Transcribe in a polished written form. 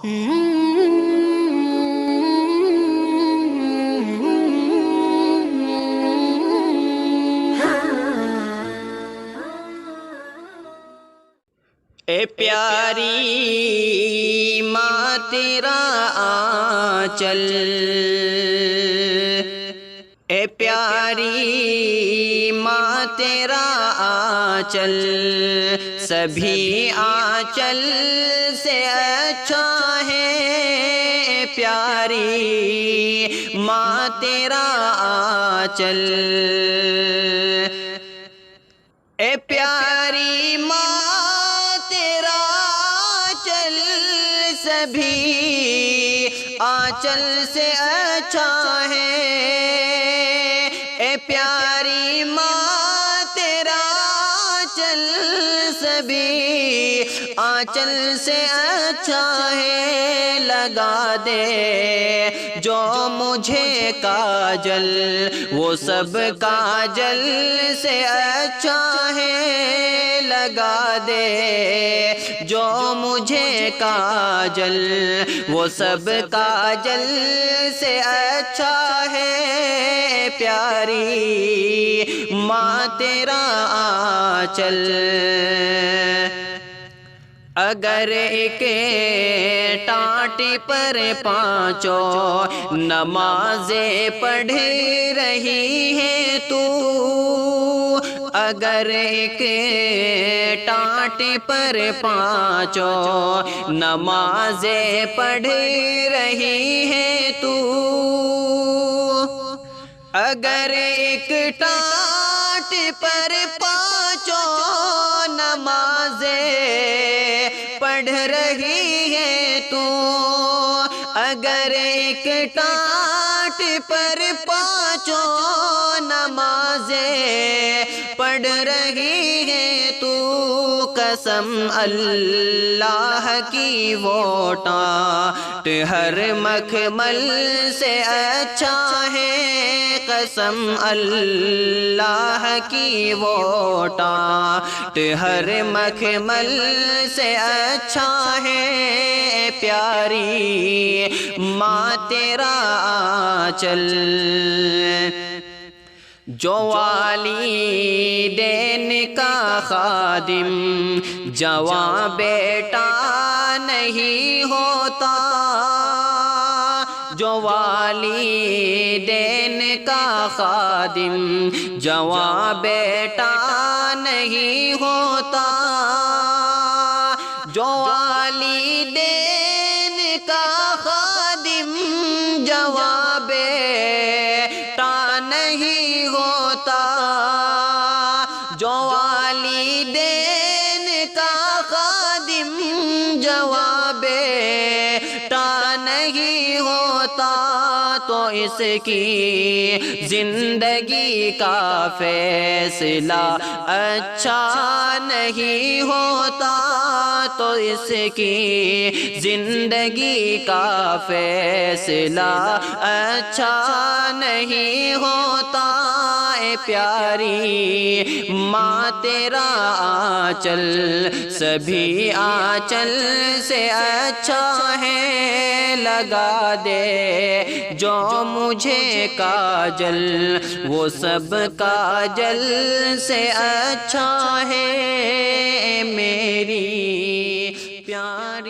اے پیاری ماں تیرا آنچل، اے پیاری ماں تیرا آنچل، سبھی آنچل سے اچھا ہے۔ اے پیاری ماں تیرا آنچل، اے پیاری ماں سبھی آنچل سے اچھا ہے۔ اے پیاری ماں تیرا آنچل سبھی آنچل سے اچھا ہے۔ لگا دے جو مجھے کاجل وہ سب کاجل سے اچھا ہے۔ لگا دے جو مجھے کاجل وہ سب کاجل سے اچھا ہے۔ پیاری ماں تیرا آنچل، اگر ایک ٹانٹی پر پانچوں نمازیں پڑھ رہی ہے تو، اگر ایک ٹانٹی پر پانچوں نمازیں پڑھ رہی ہے تو، اگر ایک ٹانٹی پر پانچوں نمازیں پڑھ رہی ہے تو، اگر ایک ٹانٹی پر پانچوں نمازیں پڑھ رہی ہے تو، قسم اللہ کی وہ ٹانٹ ہر مخمل سے اچھا ہے۔ قسم اللہ کی وہ ٹانٹ ہر مخمل سے اچھا ہے۔ پیاری ماں تیرا آنچل، جو والدین کا خادم جواں بیٹا نہیں ہوتا، جو والدین کا خادم جواں بیٹا نہیں ہوتا، جو والدین کا خادم جواں بیٹا نہیں ہوتا، جو والدین کا خادم جواں بیٹا نہیں ہوتا، تو اس کی زندگی کا فیصلہ اچھا نہیں ہوتا، تو اس کی زندگی کا فیصلہ اچھا نہیں ہوتا۔ اے پیاری ماں تیرا آنچل سبھی آنچل سے اچھا ہے۔ لگا دے جو مجھے کاجل وہ سب کاجل سے اچھا ہے۔ میری پیاری